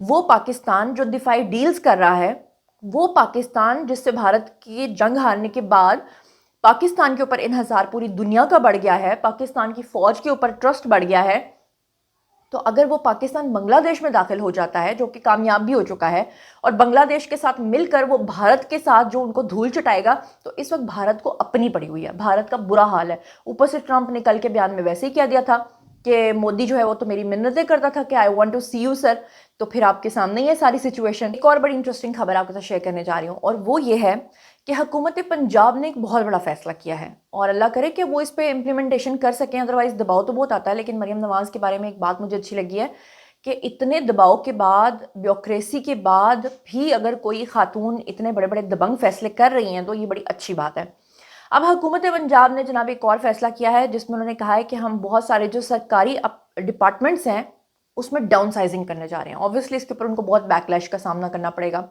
وہ پاکستان جو دفاعی ڈیلز کر رہا ہے، وہ پاکستان جس سے بھارت کی جنگ ہارنے کے بعد پاکستان کے اوپر انحصار پوری دنیا کا بڑھ گیا ہے، پاکستان کی فوج کے اوپر ٹرسٹ بڑھ گیا ہے، تو اگر وہ پاکستان بنگلہ دیش میں داخل ہو جاتا ہے، جو کہ کامیاب بھی ہو چکا ہے، اور بنگلہ دیش کے ساتھ مل کر وہ بھارت کے ساتھ جو ان کو دھول چٹائے گا، تو اس وقت بھارت کو اپنی پڑی ہوئی ہے، بھارت کا برا حال ہے۔ اوپر سے ٹرمپ نے کل کے بیان میں ویسے ہی کہہ دیا تھا کہ مودی جو ہے وہ تو میری منتیں کرتا تھا کہ I want to see you sir, تو پھر آپ کے سامنے یہ ساری سچویشن۔ ایک اور بڑی انٹرسٹنگ خبر آپ کے ساتھ شیئر کرنے جا رہی ہوں، اور وہ یہ ہے کہ حکومت پنجاب نے ایک بہت بڑا فیصلہ کیا ہے، اور اللہ کرے کہ وہ اس پہ امپلیمنٹیشن کر سکیں، ادروائز دباؤ تو بہت آتا ہے۔ لیکن مریم نواز کے بارے میں ایک بات مجھے اچھی لگی ہے کہ اتنے دباؤ کے بعد، بیوکریسی کے بعد بھی اگر کوئی خاتون اتنے بڑے بڑے دبنگ فیصلے کر رہی ہیں تو یہ بڑی اچھی بات ہے۔ اب حکومت پنجاب نے جناب ایک اور فیصلہ کیا ہے جس میں انہوں نے کہا ہے کہ ہم بہت سارے جو سرکاری ڈپارٹمنٹس ہیں اس میں ڈاؤن سائزنگ کرنے جا رہے ہیں۔ اوبویسلی اس کے اوپر ان کو بہت بیک لیش کا سامنا کرنا پڑے گا،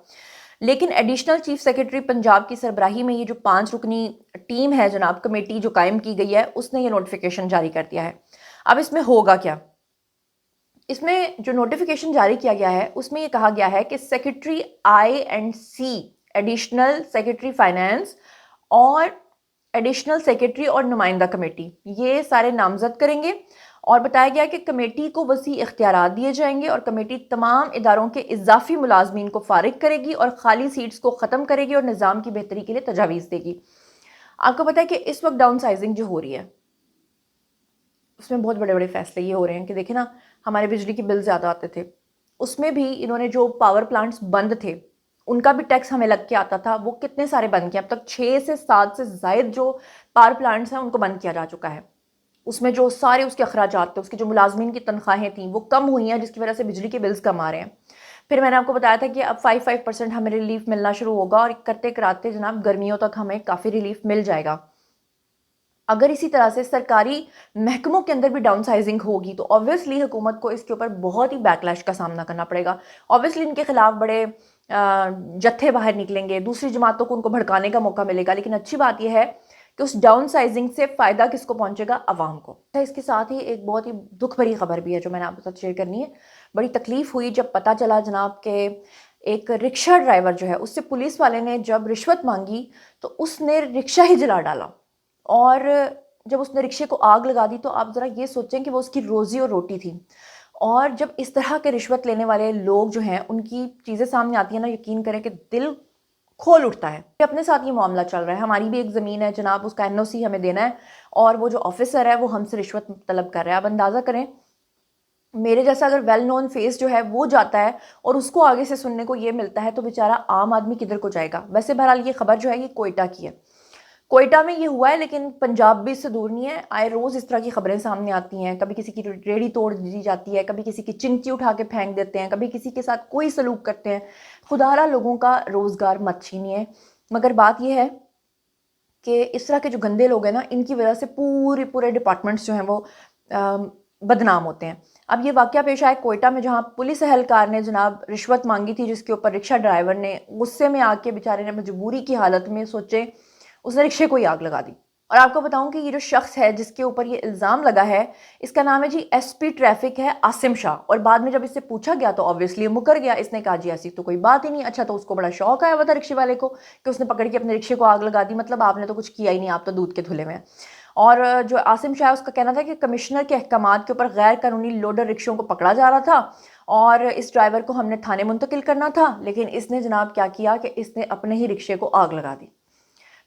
لیکن ایڈیشنل چیف سیکرٹری پنجاب کی سربراہی میں یہ جو 5 رکنی ٹیم ہے جناب، کمیٹی جو قائم کی گئی ہے، اس نے یہ نوٹیفیکیشن جاری کر دیا ہے۔ اب اس میں ہوگا کیا؟ اس میں جو نوٹیفیکیشن جاری کیا گیا ہے اس میں یہ کہا گیا ہے کہ secretary I and C, additional secretary finance اور ایڈیشنل سیکرٹری اور نمائندہ کمیٹی، یہ سارے نامزد کریں گے، اور بتایا گیا کہ کمیٹی کو وسیع اختیارات دیے جائیں گے، اور کمیٹی تمام اداروں کے اضافی ملازمین کو فارغ کرے گی اور خالی سیٹس کو ختم کرے گی اور نظام کی بہتری کے لیے تجاویز دے گی۔ آپ کو پتہ ہے کہ اس وقت ڈاؤن سائزنگ جو ہو رہی ہے اس میں بہت بڑے بڑے فیصلے یہ ہو رہے ہیں کہ دیکھیں نا، ہمارے بجلی کے بل زیادہ آتے تھے، اس میں بھی انہوں نے جو پاور پلانٹس بند تھے ان کا بھی ٹیکس ہمیں لگ کے آتا تھا، وہ کتنے سارے بند کیے، اب تک 6 سے 7 سے زائد جو پاور پلانٹس ہیں ان کو بند کیا جا چکا ہے۔ اس میں جو سارے اس کے اخراجات تھے، اس کے جو ملازمین کی تنخواہیں تھیں وہ کم ہوئی ہیں، جس کی وجہ سے بجلی کے بلز کم آ رہے ہیں۔ پھر میں نے آپ کو بتایا تھا کہ اب 5% ہمیں ریلیف ملنا شروع ہوگا، اور کرتے کراتے جناب گرمیوں تک ہمیں کافی ریلیف مل جائے گا۔ اگر اسی طرح سے سرکاری محکموں کے اندر بھی ڈاؤن سائزنگ ہوگی تو آبویسلی حکومت کو اس کے اوپر بہت ہی بیک لیش کا سامنا کرنا پڑے گا۔ آبویسلی ان کے خلاف بڑے جتھے باہر نکلیں گے، دوسری جماعتوں کو ان کو بھڑکانے کا موقع ملے گا، لیکن اچھی بات یہ ہے کہ اس ڈاؤن سائزنگ سے فائدہ کس کو پہنچے گا؟ عوام کو۔ اس کے ساتھ ہی ایک بہت ہی دکھ بھری خبر بھی ہے جو میں نے آپ کے ساتھ شیئر کرنی ہے۔ بڑی تکلیف ہوئی جب پتہ چلا جناب کہ ایک رکشہ ڈرائیور جو ہے اس سے پولیس والے نے جب رشوت مانگی تو اس نے رکشہ ہی جلا ڈالا، اور جب اس نے رکشے کو آگ لگا دی تو آپ ذرا یہ سوچیں کہ وہ اس کی روزی اور روٹی تھی۔ اور جب اس طرح کے رشوت لینے والے لوگ جو ہیں ان کی چیزیں سامنے آتی ہیں نا، یقین کریں کہ دل کھول اٹھتا ہے۔ اپنے ساتھ یہ معاملہ چل رہا ہے، ہماری بھی ایک زمین ہے جناب، اس کا NOC ہمیں دینا ہے، اور وہ جو آفیسر ہے وہ ہم سے رشوت طلب کر رہا ہے۔ اب اندازہ کریں میرے جیسا اگر ویل نون فیس جو ہے وہ جاتا ہے اور اس کو آگے سے سننے کو یہ ملتا ہے تو بیچارہ عام آدمی کدھر کو جائے گا۔ ویسے بہرحال یہ خبر جو ہے یہ کوئٹہ کی ہے، کوئٹہ میں یہ ہوا ہے، لیکن پنجاب بھی اس سے دور نہیں ہے۔ آئے روز اس طرح کی خبریں سامنے آتی ہیں، کبھی کسی کی ریڑھی توڑ دی جاتی ہے، کبھی کسی کی چنکی اٹھا کے پھینک دیتے ہیں، کبھی کسی کے ساتھ کوئی سلوک کرتے ہیں۔ خدا را لوگوں کا روزگار مت چھینیے، مگر بات یہ ہے کہ اس طرح کے جو گندے لوگ ہیں نا، ان کی وجہ سے پورے ڈپارٹمنٹس جو ہیں وہ بدنام ہوتے ہیں۔ اب یہ واقعہ پیش آئے کوئٹہ میں، جہاں پولیس اہلکار نے جناب رشوت مانگی تھی، جس کے اوپر رکشہ ڈرائیور نے غصے میں آ کے بیچارے نے مجبوری کی حالت میں سوچے اس نے رکشے کو ہی آگ لگا دی۔ اور آپ کو بتاؤں کہ یہ جو شخص ہے جس کے اوپر یہ الزام لگا ہے، اس کا نام ہے جی SP ٹریفک ہے عاصم شاہ، اور بعد میں جب اس سے پوچھا گیا تو آبویسلی مکر گیا۔ اس نے کہا جی ایسی تو کوئی بات ہی نہیں۔ اچھا، تو اس کو بڑا شوق آیا ہوا تھا رکشے والے کو کہ اس نے پکڑ کے اپنے رکشے کو آگ لگا دی، مطلب آپ نے تو کچھ کیا ہی نہیں، آپ تو دودھ کے دھلے میں۔ اور جو عاصم شاہ اس کا کہنا تھا کہ کمشنر کے احکامات کے اوپر غیر قانونی لوڈر رکشوں کو پکڑا جا رہا تھا اور اس ڈرائیور کو ہم نے تھانے منتقل کرنا تھا، لیکن اس نے جناب کیا کیا کہ اس نے اپنے ہی رکشے کو آگ لگا دی۔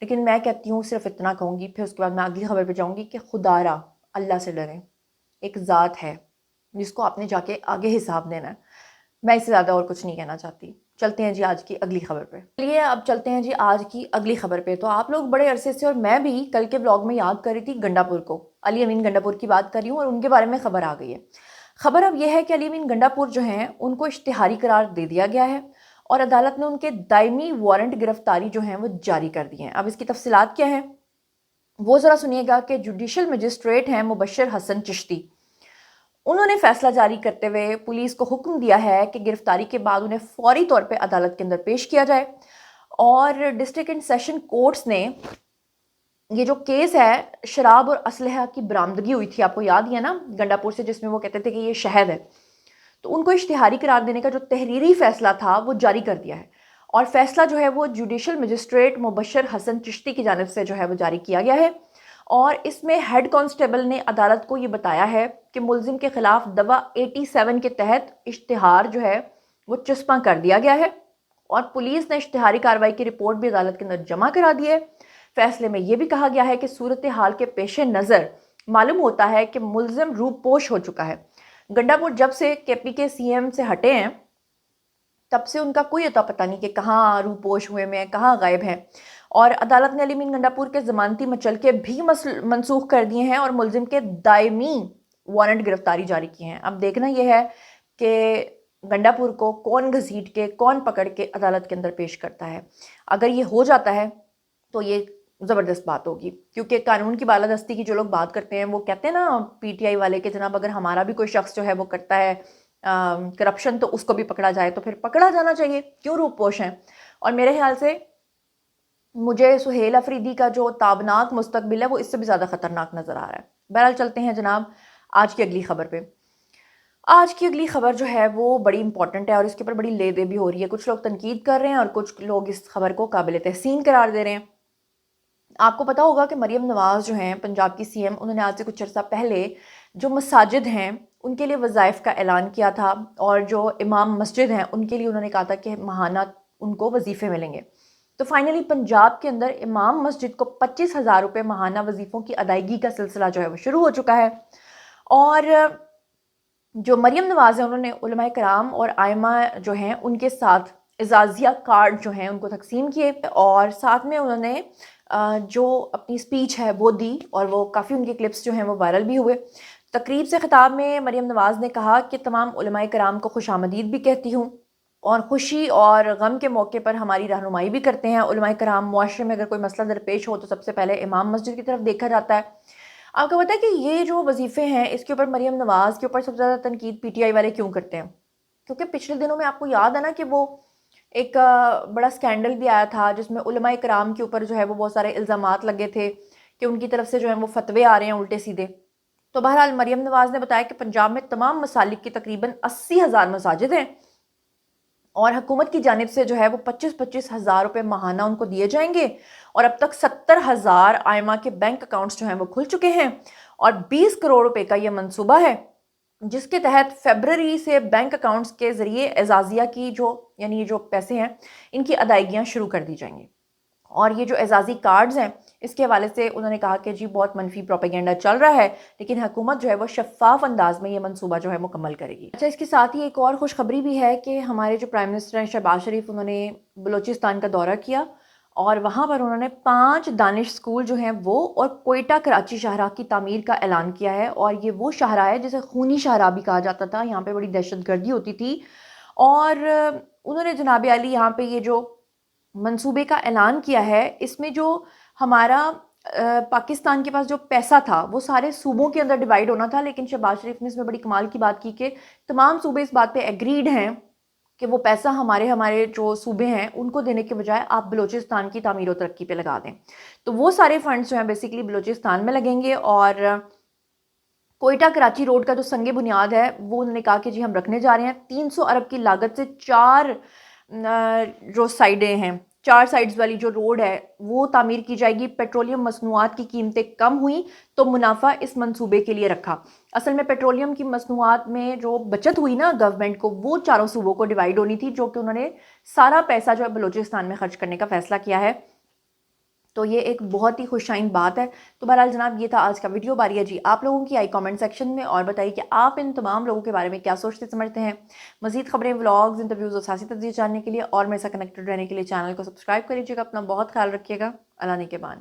لیکن میں کہتی ہوں صرف اتنا کہوں گی، پھر اس کے بعد میں اگلی خبر پہ جاؤں گی کہ خدا را اللہ سے ڈریں، ایک ذات ہے جس کو آپ نے جا کے آگے حساب دینا ہے۔ میں اس سے زیادہ اور کچھ نہیں کہنا چاہتی۔ چلتے ہیں جی آج کی اگلی خبر پہ۔ چلیے اب چلتے ہیں جی آج کی اگلی خبر پہ۔ تو آپ لوگ بڑے عرصے سے، اور میں بھی کل کے بلاگ میں یاد کر رہی تھی گنڈا پور کو، علی امین گنڈا پور کی بات کر رہی ہوں، اور ان کے بارے میں خبر آ گئی ہے۔ خبر اب یہ ہے کہ علی امین گنڈا پور جو ہیں ان کو اشتہاری قرار دے دیا گیا ہے، اور عدالت نے ان کے دائمی وارنٹ گرفتاری جو ہیں وہ جاری کر دی ہیں۔ اب اس کی تفصیلات کیا ہیں وہ ذرا سنیے گا کہ جوڈیشل مجسٹریٹ ہیں مبشر حسن چشتی، انہوں نے فیصلہ جاری کرتے ہوئے پولیس کو حکم دیا ہے کہ گرفتاری کے بعد انہیں فوری طور پہ عدالت کے اندر پیش کیا جائے، اور ڈسٹرکٹ اینڈ سیشن کورٹس نے یہ جو کیس ہے شراب اور اسلحہ کی برآمدگی ہوئی تھی، آپ کو یاد ہی ہے نا گنڈا پور سے، جس میں وہ کہتے تھے کہ یہ شہد ہے، تو ان کو اشتہاری قرار دینے کا جو تحریری فیصلہ تھا وہ جاری کر دیا ہے، اور فیصلہ جو ہے وہ جوڈیشل مجسٹریٹ مبشر حسن چشتی کی جانب سے جو ہے وہ جاری کیا گیا ہے، اور اس میں ہیڈ کانسٹیبل نے عدالت کو یہ بتایا ہے کہ ملزم کے خلاف دوا 87 کے تحت اشتہار جو ہے وہ چسپاں کر دیا گیا ہے، اور پولیس نے اشتہاری کارروائی کی رپورٹ بھی عدالت کے اندر جمع کرا دی ہے۔ فیصلے میں یہ بھی کہا گیا ہے کہ صورتحال کے پیش نظر معلوم ہوتا ہے کہ ملزم روپوش ہو چکا ہے۔ گنڈا پور جب سے کے پی کے سی ایم سے ہٹے ہیں تب سے ان کا کوئی اتا پتہ نہیں کہ کہاں روپوش ہوئے میں، کہاں غائب ہیں، اور عدالت نے علی امین گنڈا پور کے ضمانتی مچلکے بھی منسوخ کر دیے ہیں اور ملزم کے دائمی وارنٹ گرفتاری جاری کیے ہیں۔ اب دیکھنا یہ ہے کہ گنڈا پور کو کون گھسیٹ کے، کون پکڑ کے عدالت کے اندر پیش کرتا ہے۔ اگر یہ ہو جاتا ہے تو یہ زبردست بات ہوگی، کیونکہ قانون کی بالادستی کی جو لوگ بات کرتے ہیں وہ کہتے ہیں نا پی ٹی آئی والے کہ جناب اگر ہمارا بھی کوئی شخص جو ہے وہ کرتا ہے کرپشن تو اس کو بھی پکڑا جائے، تو پھر پکڑا جانا چاہیے، کیوں روپ پوش ہیں؟ اور میرے خیال سے مجھے سہیل افریدی کا جو تابناک مستقبل ہے وہ اس سے بھی زیادہ خطرناک نظر آ رہا ہے۔ بہرحال چلتے ہیں جناب آج کی اگلی خبر پہ۔ آج کی اگلی خبر جو ہے وہ بڑی امپورٹنٹ ہے اور اس کے اوپر بڑی لے دے بھی ہو رہی ہے، کچھ لوگ تنقید کر رہے ہیں اور کچھ لوگ اس خبر کو قابل تحسین قرار دے رہے ہیں۔ آپ کو پتا ہوگا کہ مریم نواز جو ہیں پنجاب کی سی ایم، انہوں نے آج سے کچھ عرصہ پہلے جو مساجد ہیں ان کے لیے وظائف کا اعلان کیا تھا، اور جو امام مسجد ہیں ان کے لیے انہوں نے کہا تھا کہ ماہانہ ان کو وظیفے ملیں گے۔ تو فائنلی پنجاب کے اندر امام مسجد کو 25,000 روپے ماہانہ وظیفوں کی ادائیگی کا سلسلہ جو ہے وہ شروع ہو چکا ہے، اور جو مریم نواز ہیں انہوں نے علماء کرام اور آئمہ جو ہیں ان کے ساتھ اعزازیہ کارڈ جو ہیں ان کو تقسیم کیے، اور ساتھ میں انہوں نے جو اپنی سپیچ ہے وہ دی، اور وہ کافی ان کے کلپس جو ہیں وہ وائرل بھی ہوئے۔ تقریب سے خطاب میں مریم نواز نے کہا کہ تمام علماء کرام کو خوش آمدید بھی کہتی ہوں، اور خوشی اور غم کے موقع پر ہماری رہنمائی بھی کرتے ہیں۔ علماء کرام معاشرے میں اگر کوئی مسئلہ درپیش ہو تو سب سے پہلے امام مسجد کی طرف دیکھا جاتا ہے۔ آپ کو پتہ ہے کہ یہ جو وظیفے ہیں اس کے اوپر مریم نواز کے اوپر سب سے زیادہ تنقید پی ٹی آئی والے کیوں کرتے ہیں؟ کیونکہ پچھلے دنوں میں آپ کو یاد ہے نا کہ وہ ایک بڑا سکینڈل بھی آیا تھا جس میں علماء کرام کے اوپر جو ہے وہ بہت سارے الزامات لگے تھے کہ ان کی طرف سے جو ہے وہ فتوے آ رہے ہیں الٹے سیدھے۔ تو بہرحال مریم نواز نے بتایا کہ پنجاب میں تمام مسالک کی تقریباً 80,000 مساجد ہیں، اور حکومت کی جانب سے جو ہے وہ 25,000 روپے ماہانہ ان کو دیے جائیں گے، اور اب تک 70,000 آئمہ کے بینک اکاؤنٹس جو ہیں وہ کھل چکے ہیں، اور 20 کروڑ روپے کا یہ منصوبہ ہے جس کے تحت فیبرری سے بینک اکاؤنٹس کے ذریعے اعزازیہ کی یعنی جو پیسے ہیں ان کی ادائیگیاں شروع کر دی جائیں گی۔ اور یہ جو اعزازی کارڈز ہیں اس کے حوالے سے انہوں نے کہا کہ جی بہت منفی پروپیگنڈا چل رہا ہے، لیکن حکومت جو ہے وہ شفاف انداز میں یہ منصوبہ جو ہے مکمل کرے گی۔ اچھا، اس کے ساتھ ہی ایک اور خوشخبری بھی ہے کہ ہمارے جو پرائم منسٹر ہیں شہباز شریف، انہوں نے بلوچستان کا دورہ کیا، اور وہاں پر انہوں نے 5 دانش سکول جو ہیں وہ اور کوئٹہ کراچی شاہراہ کی تعمیر کا اعلان کیا ہے، اور یہ وہ شاہراہ ہے جسے خونی شاہراہ بھی کہا جاتا تھا، یہاں پہ بڑی دہشت گردی ہوتی تھی، اور انہوں نے جناب عالی یہاں پہ یہ جو منصوبے کا اعلان کیا ہے اس میں جو ہمارا پاکستان کے پاس جو پیسہ تھا وہ سارے صوبوں کے اندر ڈیوائیڈ ہونا تھا، لیکن شہباز شریف نے اس میں بڑی کمال کی بات کی کہ تمام صوبے اس بات پہ ایگریڈ ہیں کہ وہ پیسہ ہمارے جو صوبے ہیں ان کو دینے کے بجائے آپ بلوچستان کی تعمیر و ترقی پہ لگا دیں۔ تو وہ سارے فنڈز جو ہیں بیسیکلی بلوچستان میں لگیں گے، اور کوئٹہ کراچی روڈ کا جو سنگ بنیاد ہے وہ انہوں نے کہا کہ جی ہم رکھنے جا رہے ہیں 300 ارب کی لاگت سے 4 جو سائڈیں ہیں، 4 سائڈز والی جو روڈ ہے وہ تعمیر کی جائے گی۔ پیٹرولیم مصنوعات کی قیمتیں کم ہوئیں تو منافع اس منصوبے کے لیے رکھا۔ اصل میں پیٹرولیم کی مصنوعات میں جو بچت ہوئی نا گورنمنٹ کو، وہ 4 صوبوں کو ڈیوائیڈ ہونی تھی، جو کہ انہوں نے سارا پیسہ جو ہے بلوچستان میں خرچ کرنے کا فیصلہ کیا ہے۔ تو یہ ایک بہت ہی خوش آئند بات ہے۔ تو بہرحال جناب یہ تھا آج کا ویڈیو۔ باری ہے جی آپ لوگوں کی، آئی کامنٹ سیکشن میں، اور بتائیے کہ آپ ان تمام لوگوں کے بارے میں کیا سوچتے سمجھتے ہیں۔ مزید خبریں، ولاگز، انٹرویوز اور سیاسی تجزیے جاننے کے لیے اور میرے ساتھ کنیکٹڈ رہنے کے لیے چینل کو سبسکرائب کر لیجیے گا۔ اپنا بہت خیال رکھیے گا۔ اللہ نگہبان۔